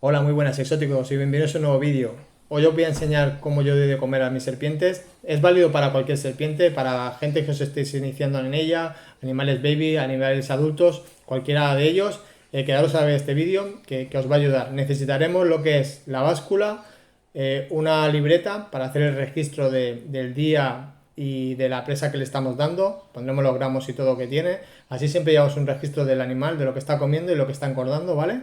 Hola, muy buenas exóticos y bienvenidos a un nuevo vídeo. Hoy os voy a enseñar cómo yo doy de comer a mis serpientes. Es válido para cualquier serpiente, para gente que os estéis iniciando en ella, animales baby, animales adultos, cualquiera de ellos. Quedaros a ver este vídeo que os va a ayudar. Necesitaremos lo que es la báscula, una libreta para hacer el registro del día y de la presa que le estamos dando. Pondremos los gramos y todo lo que tiene. Así siempre llevamos un registro del animal, de lo que está comiendo y lo que está engordando, ¿vale?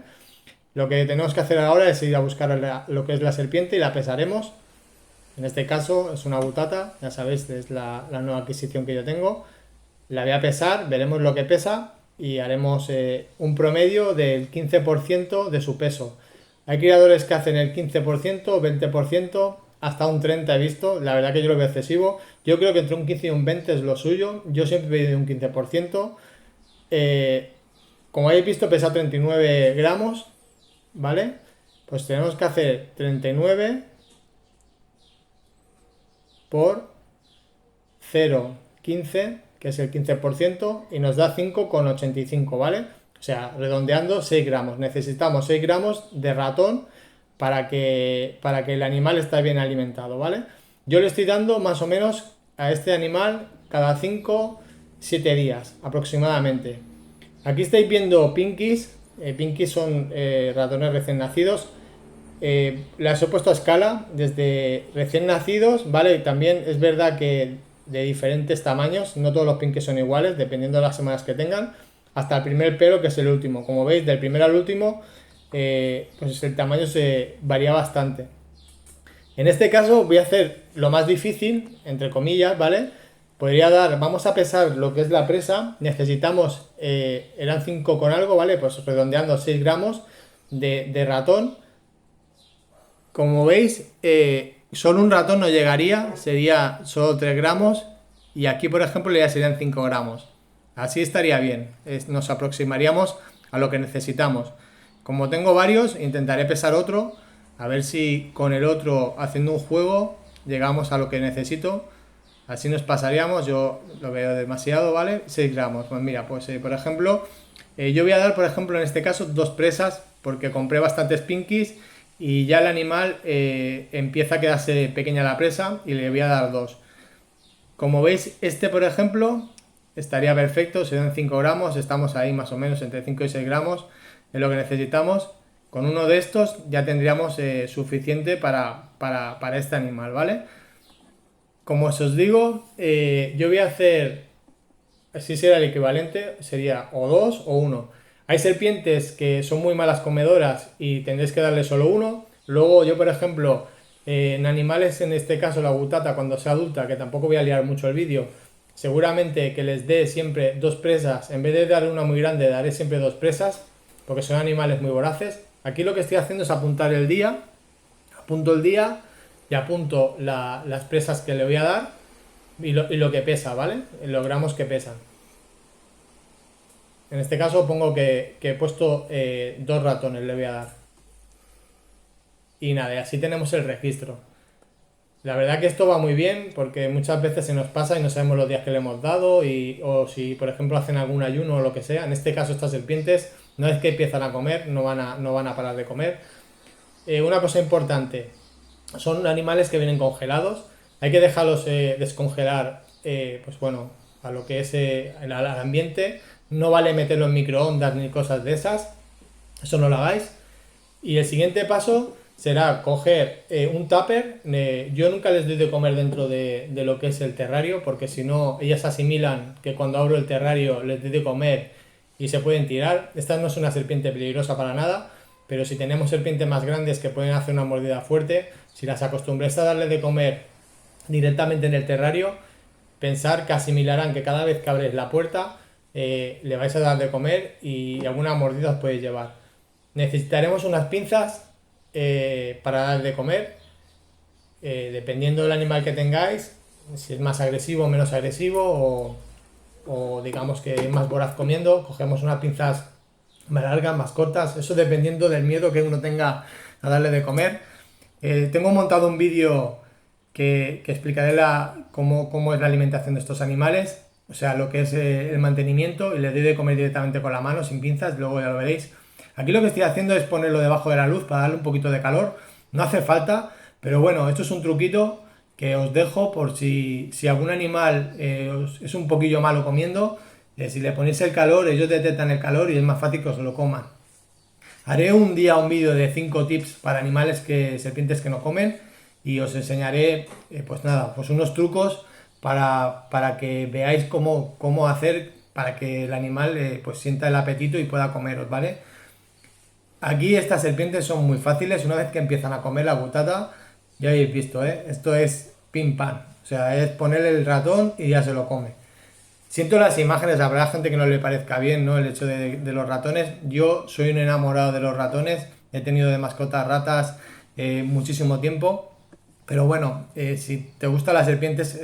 Lo que tenemos que hacer ahora es ir a buscar lo que es la serpiente y la pesaremos. En este caso es una butata, ya sabéis, es la nueva adquisición que yo tengo. La voy a pesar, veremos lo que pesa y haremos un promedio del 15% de su peso. Hay criadores que hacen el 15%, 20%, hasta un 30% he visto. La verdad que yo lo veo excesivo. Yo creo que entre un 15 y un 20 es lo suyo. Yo siempre he pedido un 15%. Eh, Como habéis visto, pesa 39 gramos. ¿Vale? Pues tenemos que hacer 39 por 0,15, que es el 15%, y nos da 5,85, ¿vale? O sea, redondeando 6 gramos. Necesitamos 6 gramos de ratón para que el animal esté bien alimentado, ¿vale? Yo le estoy dando más o menos a este animal cada 5-7 días aproximadamente. Aquí estáis viendo pinkies. Pinkies son ratones recién nacidos. Las he puesto a escala desde recién nacidos, ¿vale? Y también es verdad que de diferentes tamaños, no todos los pinkies son iguales, dependiendo de las semanas que tengan, hasta el primer pelo, que es el último. Como veis, del primero al último, pues el tamaño se varía bastante. En este caso voy a hacer lo más difícil, entre comillas, ¿vale? Podría dar, vamos a pesar lo que es la presa, necesitamos, eran 5 con algo, ¿vale? Pues redondeando 6 gramos de ratón. Como veis, solo un ratón no llegaría, sería solo 3 gramos y aquí, por ejemplo, ya serían 5 gramos. Así estaría bien, nos aproximaríamos a lo que necesitamos. Como tengo varios, intentaré pesar otro, a ver si con el otro, haciendo un juego, llegamos a lo que necesito. Así nos pasaríamos, yo lo veo demasiado, ¿vale? 6 gramos. Pues mira, pues por ejemplo, yo voy a dar, por ejemplo, en este caso, dos presas, porque compré bastantes pinkies y ya el animal empieza a quedarse pequeña la presa y le voy a dar dos. Como veis, este, por ejemplo, estaría perfecto, serían 5 gramos, estamos ahí más o menos entre 5 y 6 gramos de lo que necesitamos. Con uno de estos ya tendríamos suficiente para este animal, ¿vale? Como os digo, yo voy a hacer, así será el equivalente, sería o dos o uno. Hay serpientes que son muy malas comedoras y tendréis que darle solo uno. Luego yo, por ejemplo, en animales, en este caso la butata, cuando sea adulta, que tampoco voy a liar mucho el vídeo, seguramente que les dé siempre dos presas. En vez de darle una muy grande, daré siempre dos presas, porque son animales muy voraces. Aquí lo que estoy haciendo es apuntar el día, apunto el día y apunto las presas que le voy a dar y lo que pesa, ¿vale? Los gramos que pesan. En este caso pongo que he puesto dos ratones, le voy a dar. Y nada, y así tenemos el registro. La verdad que esto va muy bien porque muchas veces se nos pasa y no sabemos los días que le hemos dado o si por ejemplo hacen algún ayuno o lo que sea. En este caso estas serpientes no es que empiezan a comer, no van a parar de comer. Una cosa importante, son animales que vienen congelados. Hay que dejarlos descongelar, pues bueno, a lo que es al ambiente. No vale meterlo en microondas ni cosas de esas. Eso no lo hagáis. Y el siguiente paso será coger un tupper. Yo nunca les doy de comer dentro de lo que es el terrario, porque si no, ellas asimilan que cuando abro el terrario les doy de comer y se pueden tirar. Esta no es una serpiente peligrosa para nada, pero si tenemos serpientes más grandes que pueden hacer una mordida fuerte, si las acostumbréis a darles de comer directamente en el terrario, pensar que asimilarán que cada vez que abréis la puerta le vais a dar de comer y alguna mordida os podéis llevar. Necesitaremos unas pinzas para dar de comer, dependiendo del animal que tengáis, si es más agresivo o menos agresivo o digamos que es más voraz comiendo, cogemos unas pinzas más largas, más cortas, eso dependiendo del miedo que uno tenga a darle de comer. Tengo montado un vídeo que explicaré cómo es la alimentación de estos animales, o sea, lo que es el mantenimiento, y les doy de comer directamente con la mano, sin pinzas, luego ya lo veréis. Aquí lo que estoy haciendo es ponerlo debajo de la luz para darle un poquito de calor. No hace falta, pero bueno, esto es un truquito que os dejo por si algún animal es un poquillo malo comiendo. Si le ponéis el calor, ellos detectan el calor y es más fácil que os lo coman. Haré un día un vídeo de 5 tips para animales serpientes que no comen y os enseñaré, pues nada, pues unos trucos para que veáis cómo hacer para que el animal pues sienta el apetito y pueda comeros, ¿vale? Aquí estas serpientes son muy fáciles, una vez que empiezan a comer la gutata, ya habéis visto, ¿eh? Esto es pim pam, o sea, es ponerle el ratón y ya se lo come. Siento las imágenes, habrá gente que no le parezca bien, ¿no? El hecho de los ratones. Yo soy un enamorado de los ratones, he tenido de mascotas ratas muchísimo tiempo, pero bueno, si te gustan las serpientes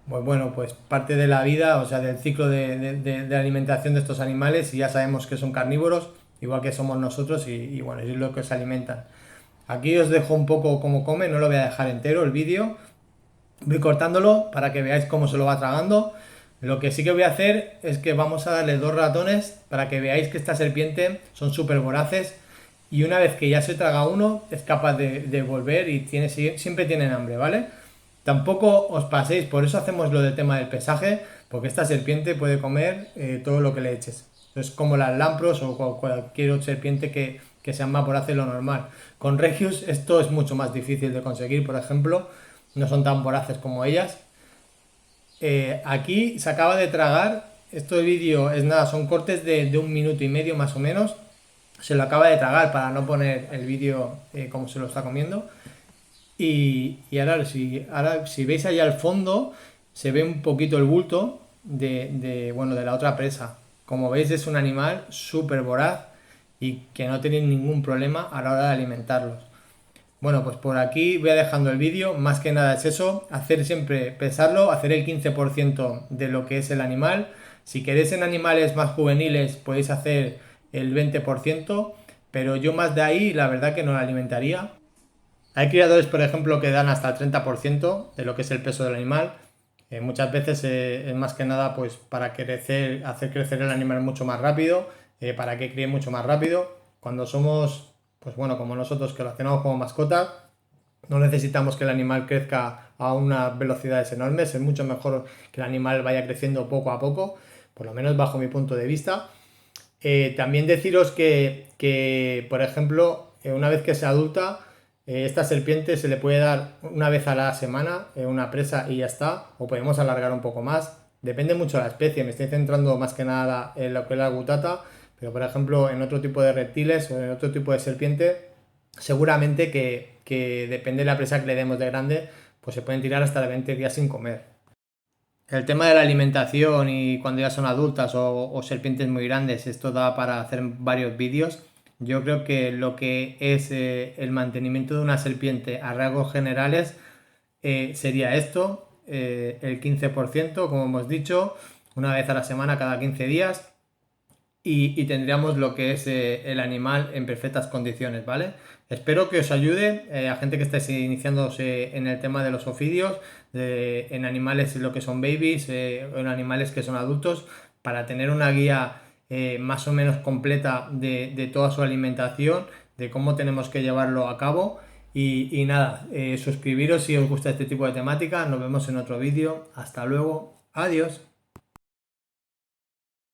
pues bueno, pues parte de la vida, o sea, del ciclo de alimentación de estos animales y ya sabemos que son carnívoros, igual que somos nosotros y bueno, es lo que se alimentan. Aquí os dejo un poco cómo come, no lo voy a dejar entero el vídeo. Voy cortándolo para que veáis cómo se lo va tragando. Lo que sí que voy a hacer es que vamos a darle 2 ratones para que veáis que esta serpiente son súper voraces y una vez que ya se traga uno es capaz de volver y siempre tienen hambre, ¿vale? Tampoco os paséis, por eso hacemos lo del tema del pesaje, porque esta serpiente puede comer todo lo que le eches. Es como las lampros o cualquier otra serpiente que sea más voraz de lo normal. Con Regius esto es mucho más difícil de conseguir, por ejemplo, no son tan voraces como ellas. Aquí se acaba de tragar, este vídeo es nada, son cortes de 1 minuto y medio más o menos. Se lo acaba de tragar para no poner el vídeo como se lo está comiendo. Y ahora si veis allá al fondo, se ve un poquito el bulto bueno, de la otra presa. Como veis es un animal súper voraz y que no tiene ningún problema a la hora de alimentarlos. Bueno, pues por aquí voy dejando el vídeo, más que nada es eso, hacer siempre pesarlo, hacer el 15% de lo que es el animal. Si queréis en animales más juveniles podéis hacer el 20%, pero yo más de ahí la verdad que no lo alimentaría. Hay criadores, por ejemplo, que dan hasta el 30% de lo que es el peso del animal. Muchas veces es más que nada pues para hacer crecer el animal mucho más rápido, para que críe mucho más rápido. Cuando somos, pues bueno, como nosotros que lo hacemos como mascota, no necesitamos que el animal crezca a unas velocidades enormes, es mucho mejor que el animal vaya creciendo poco a poco, por lo menos bajo mi punto de vista. También deciros que por ejemplo, una vez que se adulta, esta serpiente se le puede dar una vez a la semana una presa y ya está, o podemos alargar un poco más. Depende mucho de la especie, me estoy centrando más que nada en lo que es la gutata, pero por ejemplo en otro tipo de reptiles o en otro tipo de serpiente, seguramente que depende de la presa que le demos de grande, pues se pueden tirar hasta de 20 días sin comer. El tema de la alimentación y cuando ya son adultas o serpientes muy grandes, esto da para hacer varios vídeos. Yo creo que lo que es el mantenimiento de una serpiente a rasgos generales sería esto, el 15%, como hemos dicho, una vez a la semana, cada 15 días, y tendríamos lo que es el animal en perfectas condiciones, ¿vale? Espero que os ayude a gente que estáis iniciándose en el tema de los ofidios, en animales lo que son babies, en animales que son adultos, para tener una guía más o menos completa de toda su alimentación, de cómo tenemos que llevarlo a cabo. Y nada, suscribiros si os gusta este tipo de temática. Nos vemos en otro vídeo. Hasta luego. Adiós.